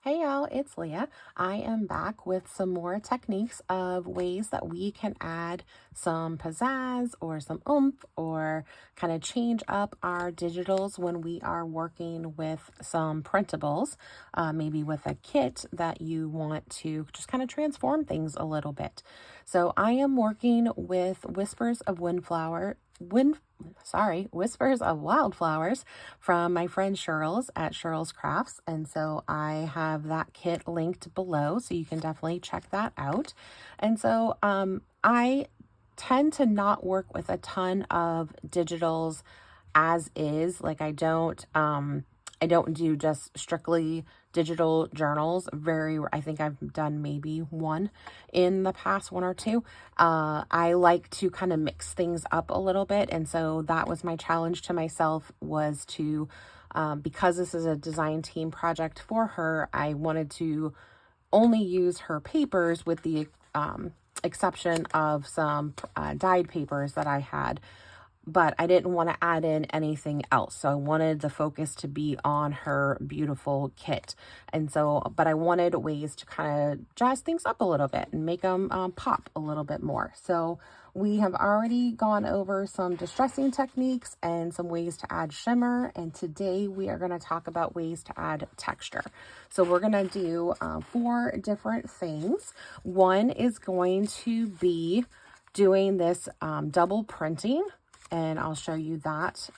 Hey y'all, it's Leah. I am back with some more techniques of ways that we can add some pizzazz or some oomph or kind of change up our digitals when we are working with some printables, maybe with a kit that you want to just kind of transform things a little bit. So I am working with Whispers of Wildflowers from my friend Cheryl's at Cheryl's Crafts. And so I have that kit linked below, so you can definitely check that out. And so I tend to not work with a ton of digitals as is. Like I don't do just strictly digital journals. I think I've done maybe one in the past, one or two. I like to kind of mix things up a little bit. And so that was my challenge to myself, was to, because this is a design team project for her, I wanted to only use her papers with the exception of some dyed papers that I had, but I didn't want to add in anything else. So I wanted the focus to be on her beautiful kit. And so, but I wanted ways to kind of jazz things up a little bit and make them pop a little bit more. So we have already gone over some distressing techniques and some ways to add shimmer. And today we are going to talk about ways to add texture. So we're going to do 4 different things. One is going to be doing this double printing, and I'll show you that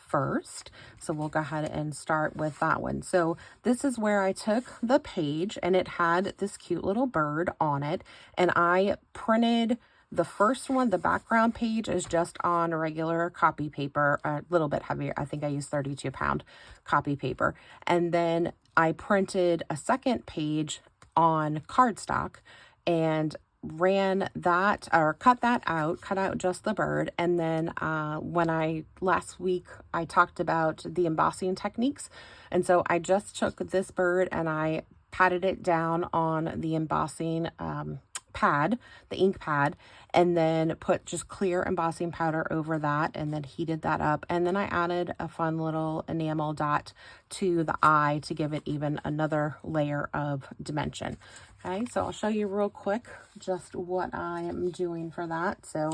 first. So we'll go ahead and start with that one. So this is where I took the page and it had this cute little bird on it, and I printed the first one. The background page is just on regular copy paper, a little bit heavier. I think I used 32-pound copy paper. And then I printed a second page on cardstock and ran that, or cut out just the bird. And then last week I talked about the embossing techniques, and so I just took this bird and I patted it down on the embossing pad, the ink pad, and then put just clear embossing powder over that and then heated that up. And then I added a fun little enamel dot to the eye to give it even another layer of dimension. Okay, so I'll show you real quick just what I am doing for that. So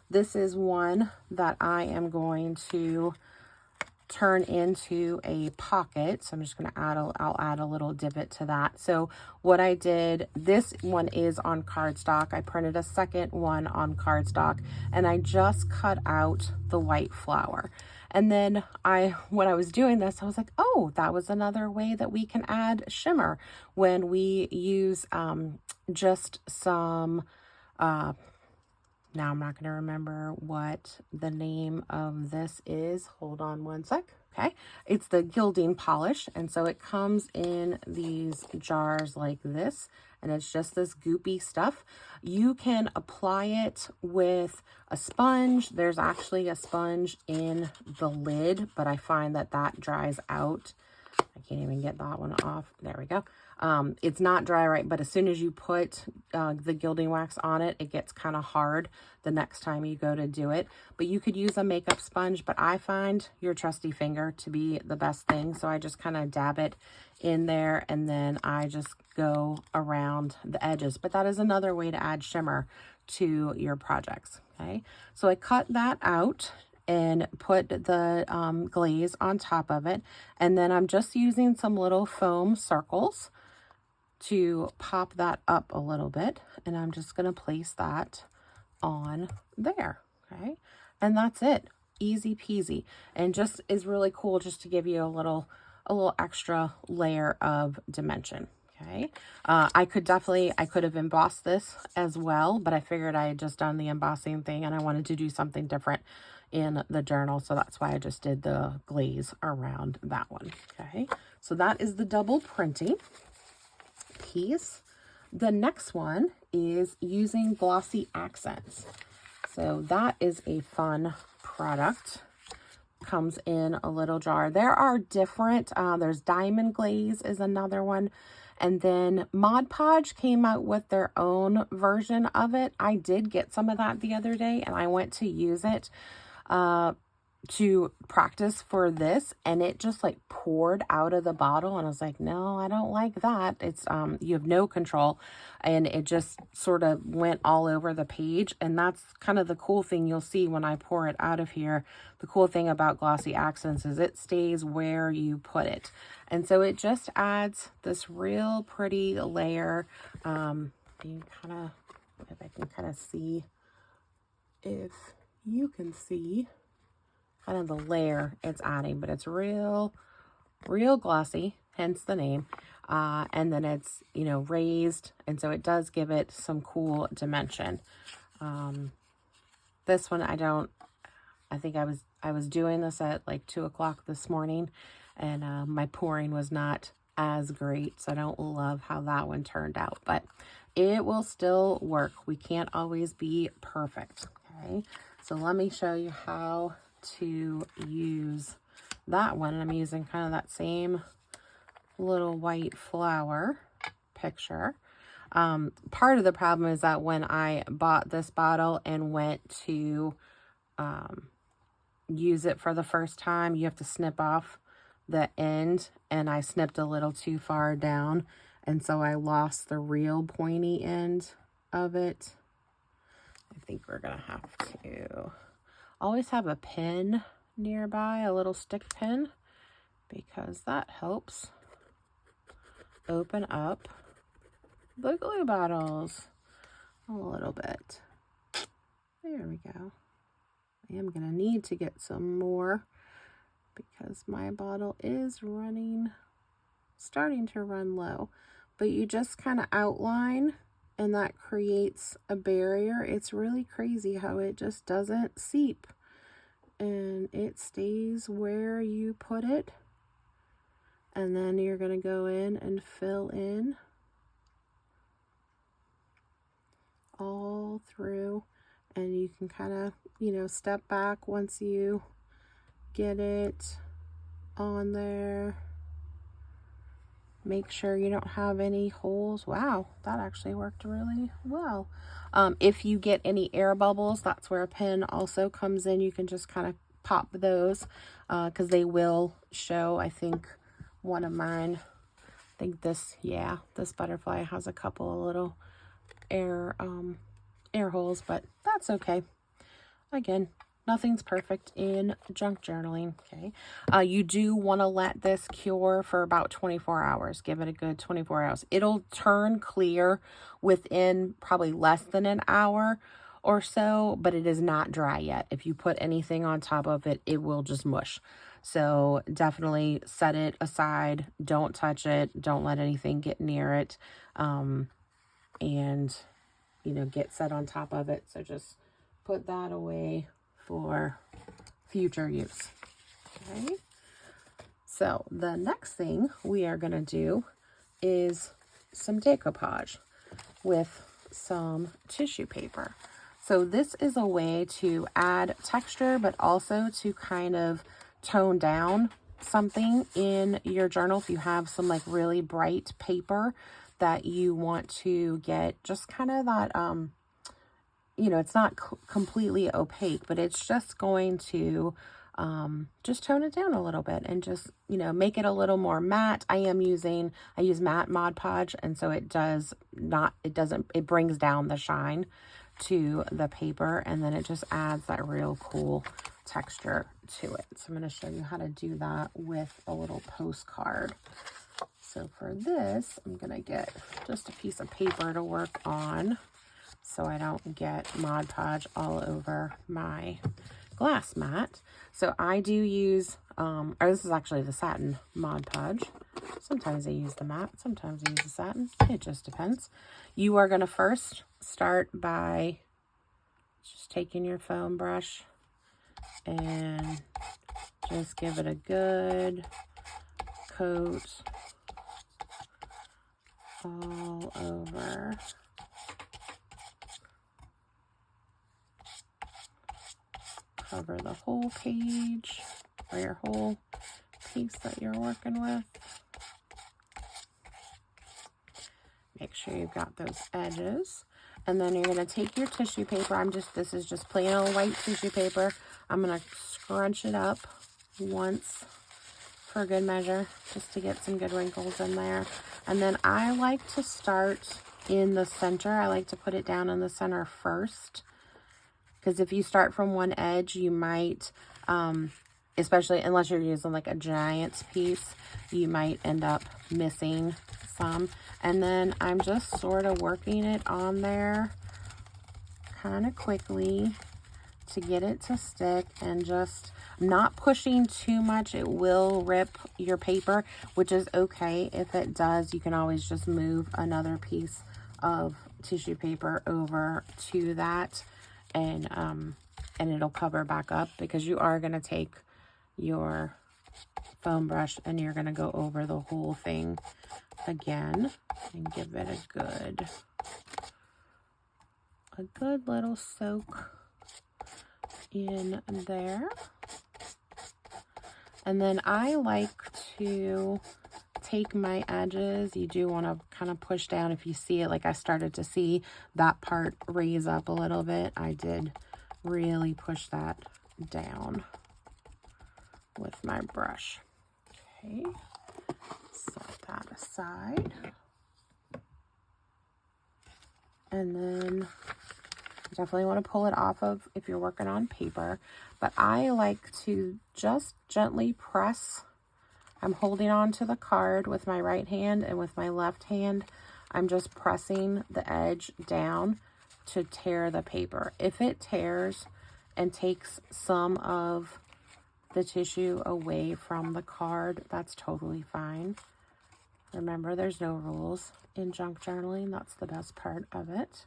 this is one that I am going to turn into a pocket. So I'm just going to I'll add a little divot to that. So what I did, this one is on cardstock. I printed a second one on cardstock and I just cut out the white flower. And then when I was doing this, I was like, oh, that was another way that we can add shimmer when we use just some, now I'm not going to remember what the name of this is. Hold on one sec. Okay. It's the gilding polish. And so it comes in these jars like this, and it's just this goopy stuff. You can apply it with a sponge. There's actually a sponge in the lid, but I find that dries out. I can't even get that one off. There we go. It's not dry right, but as soon as you put the gilding wax on it, it gets kind of hard the next time you go to do it. But you could use a makeup sponge, but I find your trusty finger to be the best thing. So I just kind of dab it in there and then I just go around the edges. But that is another way to add shimmer to your projects. Okay, so I cut that out and put the glaze on top of it. And then I'm just using some little foam circles to pop that up a little bit. And I'm just going to place that on there. Okay. And that's it. Easy peasy. And just is really cool just to give you a little extra layer of dimension. Okay. I could have embossed this as well, but I figured I had just done the embossing thing and I wanted to do something different in the journal. So that's why I just did the glaze around that one. Okay. So that is the double printing piece. The next one is using glossy accents. So that is a fun product. Comes in a little jar. There are different, there's diamond glaze is another one. And then Mod Podge came out with their own version of it. I did get some of that the other day and I went to use it. to practice for this, and it just like poured out of the bottle, and I was like, no, I don't like that. It's you have no control, and it just sort of went all over the page. And that's kind of the cool thing you'll see when I pour it out of here. The cool thing about glossy accents is it stays where you put it, and so it just adds this real pretty layer. You kind of, if I can kind of see, if you can see kind of the layer it's adding, but it's real glossy, hence the name. And then it's, you know, raised, and so it does give it some cool dimension. This one, I think I was doing this at like 2 o'clock this morning, and my pouring was not as great, so I don't love how that one turned out, but it will still work. We can't always be perfect. Okay, so let me show you how to use that one. I'm using kind of that same little white flower picture. Part of the problem is that when I bought this bottle and went to use it for the first time, you have to snip off the end, and I snipped a little too far down, and so I lost the real pointy end of it. I think we're gonna have to always have a pin nearby, a little stick pin, because that helps open up the glue bottles a little bit. There we go. I am gonna need to get some more because my bottle is starting to run low, but you just kind of outline, and that creates a barrier. It's really crazy how it just doesn't seep, and it stays where you put it. And then you're going to go in and fill in all through, and you can kind of, you know, step back once you get it on there. Make sure you don't have any holes. Wow, that actually worked really well. If you get any air bubbles, that's where a pin also comes in. You can just kind of pop those because they will show. I think one of mine, I think this butterfly has a couple of little air holes, but that's okay. Again, nothing's perfect in junk journaling, okay? You do want to let this cure for about 24 hours. Give it a good 24 hours. It'll turn clear within probably less than an hour or so, but it is not dry yet. If you put anything on top of it, it will just mush. So definitely set it aside. Don't touch it. Don't let anything get near it. And, you know, get set on top of it. So just put that away for future use. Okay, so the next thing we are going to do is some decoupage with some tissue paper. So this is a way to add texture, but also to kind of tone down something in your journal. If you have some like really bright paper that you want to get just kind of that you know, it's not completely opaque, but it's just going to just tone it down a little bit and just, you know, make it a little more matte. I use matte Mod Podge, and so it brings down the shine to the paper, and then it just adds that real cool texture to it. So I'm going to show you how to do that with a little postcard. So for this, I'm going to get just a piece of paper to work on, so I don't get Mod Podge all over my glass mat. So I do use, this is actually the satin Mod Podge. Sometimes I use the matte, sometimes I use the satin. It just depends. You are going to first start by just taking your foam brush and just give it a good coat all over. Cover the whole page or your whole piece that you're working with. Make sure you've got those edges. And then you're going to take your tissue paper. This is just plain old white tissue paper. I'm going to scrunch it up once for good measure, just to get some good wrinkles in there. And then I like to start in the center. I like to put it down in the center first, because if you start from one edge, you might, especially unless you're using like a giant piece, you might end up missing some. And then I'm just sort of working it on there kind of quickly to get it to stick, and just not pushing too much. It will rip your paper, which is okay. If it does, you can always just move another piece of tissue paper over to that, and it'll cover back up, because you are going to take your foam brush and you're going to go over the whole thing again and give it a good little soak in there. And then I like to take my edges. You do want to kind of push down. If you see it, like I started to see that part raise up a little bit, I did really push that down with my brush. Okay, set that aside. And then definitely want to pull it off of if you're working on paper, but I like to just gently press. I'm holding on to the card with my right hand, and with my left hand, I'm just pressing the edge down to tear the paper. If it tears and takes some of the tissue away from the card, that's totally fine. Remember, there's no rules in junk journaling. That's the best part of it.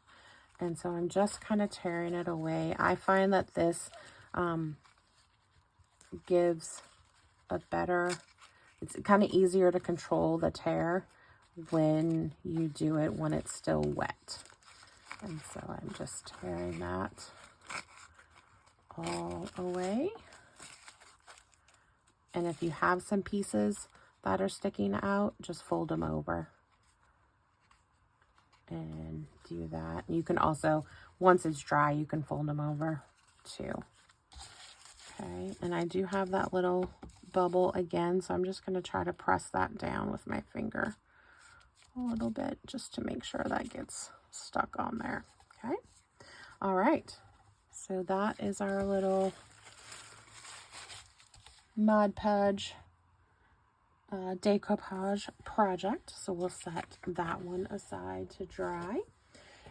And so I'm just kind of tearing it away. I find that this gives a better, it's kind of easier to control the tear when you do it when it's still wet. And so I'm just tearing that all away. And if you have some pieces that are sticking out, just fold them over and do that. You can also, once it's dry, you can fold them over too. Okay, and I do have that little bubble again, so I'm just going to try to press that down with my finger a little bit, just to make sure that gets stuck on there. Okay, all right, so that is our little Mod Podge decoupage project. So we'll set that one aside to dry.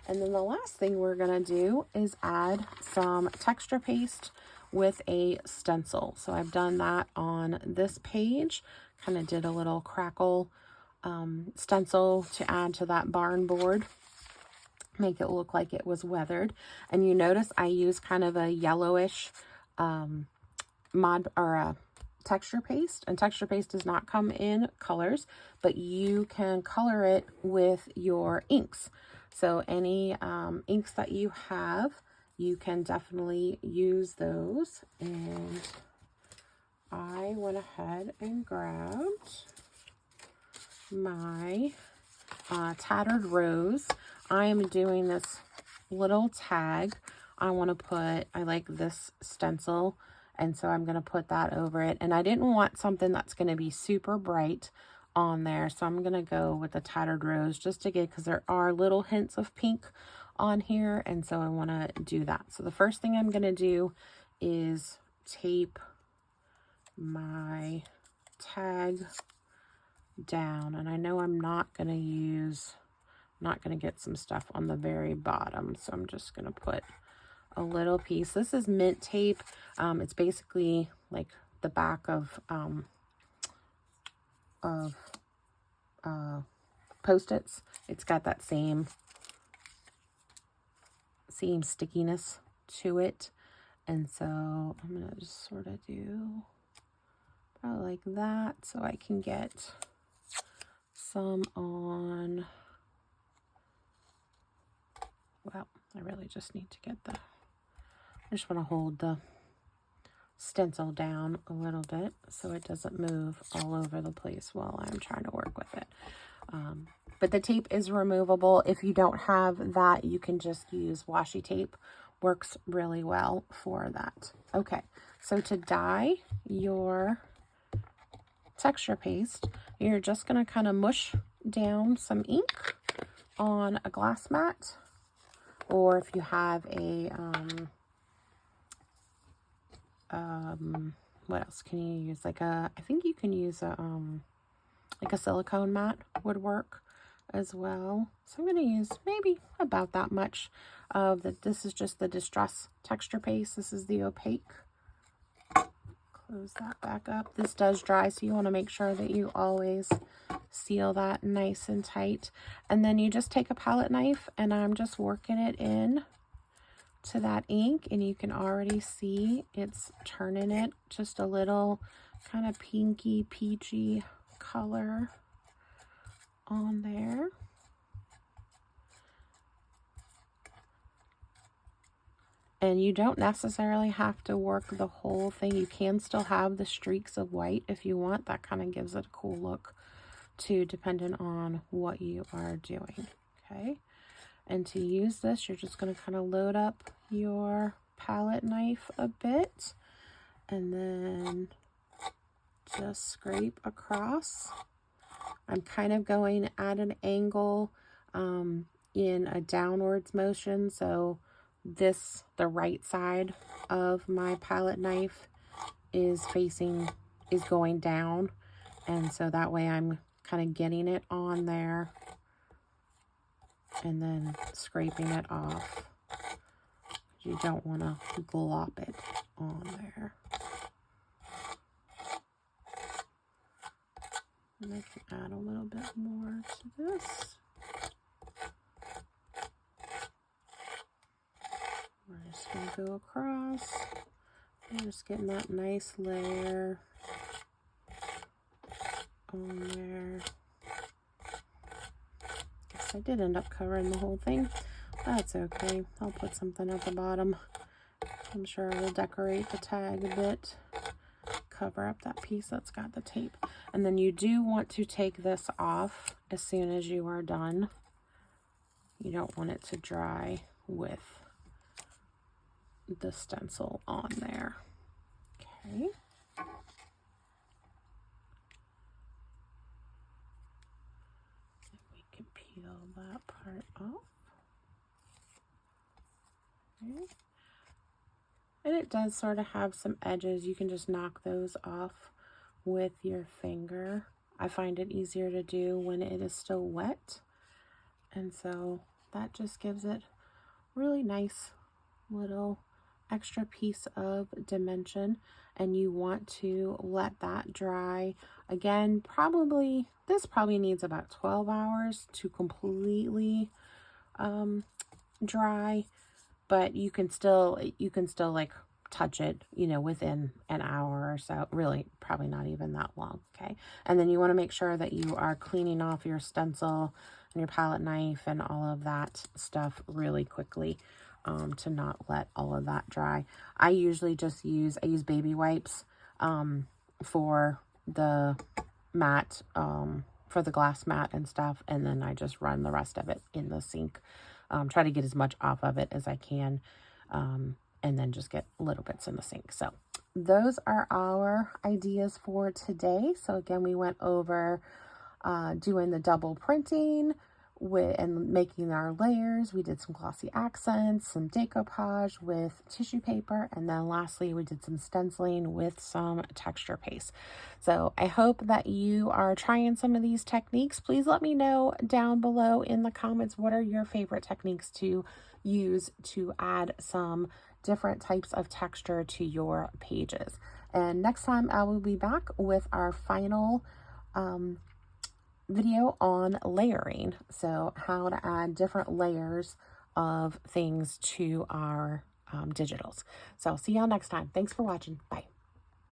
And then the last thing we're going to do is add some texture paste with a stencil. So I've done that on this page, kind of did a little crackle stencil to add to that barn board, make it look like it was weathered. And you notice I use kind of a yellowish texture paste, and texture paste does not come in colors, but you can color it with your inks. So any inks that you have, you can definitely use those. And I went ahead and grabbed my Tattered Rose. I am doing this little tag. I want to put, I like this stencil, and so I'm going to put that over it. And I didn't want something that's going to be super bright on there, so I'm going to go with the Tattered Rose just to get, because there are little hints of pink on here, and so I want to do that. So the first thing I'm going to do is tape my tag down, and I know I'm not going to get some stuff on the very bottom, so I'm just going to put a little piece. This is mint tape. It's basically like the back of Post-its. It's got that same stickiness to it, and so I'm gonna just sort of do probably like that, so I can get some on. Well, I really just need to get I just want to hold the stencil down a little bit so it doesn't move all over the place while I'm trying to work with it. But the tape is removable. If you don't have that, you can just use washi tape. Works really well for that. Okay, so to dye your texture paste, you're just going to kind of mush down some ink on a glass mat, or if you have a what else can you use? Like I think you can use a like a silicone mat would work as well. So I'm going to use maybe about that much of the, this is just the Distress texture paste. This is the opaque. Close that back up. This does dry, so you want to make sure that you always seal that nice and tight. And then you just take a palette knife, and I'm just working it in to that ink, and you can already see it's turning it just a little kind of pinky peachy color on there. And you don't necessarily have to work the whole thing. You can still have the streaks of white if you want. That kind of gives it a cool look too, depending on what you are doing. Okay. And to use this, you're just going to kind of load up your palette knife a bit and then just scrape across. I'm kind of going at an angle in a downwards motion, so the right side of my palette knife is going down, and so that way I'm kind of getting it on there and then scraping it off. You don't want to glop it on there. And I can add a little bit more to this. We're just going to go across and just getting that nice layer on there. Guess I did end up covering the whole thing. That's okay. I'll put something at the bottom. I'm sure I will decorate the tag a bit. Cover up that piece that's got the tape. And then you do want to take this off as soon as you are done. You don't want it to dry with the stencil on there. Okay. We can peel that part off. Okay. And it does sort of have some edges. You can just knock those off with your finger. I find it easier to do when it is still wet. And so that just gives it really nice little extra piece of dimension. And you want to let that dry. Again, this probably needs about 12 hours to completely dry. But you can still like touch it, you know, within an hour or so. Really, probably not even that long. Okay. And then you want to make sure that you are cleaning off your stencil and your palette knife and all of that stuff really quickly to not let all of that dry. I usually just use baby wipes for the mat, for the glass mat and stuff. And then I just run the rest of it in the sink. Try to get as much off of it as I can, and then just get little bits in the sink. So those are our ideas for today. So again, we went over doing the double printing and making our layers. We did some glossy accents, some decoupage with tissue paper, and then lastly we did some stenciling with some texture paste. So I hope that you are trying some of these techniques. Please let me know down below in the comments what are your favorite techniques to use to add some different types of texture to your pages. And next time I will be back with our final video on layering. So how to add different layers of things to our digitals. So I'll see y'all next time. Thanks for watching. Bye.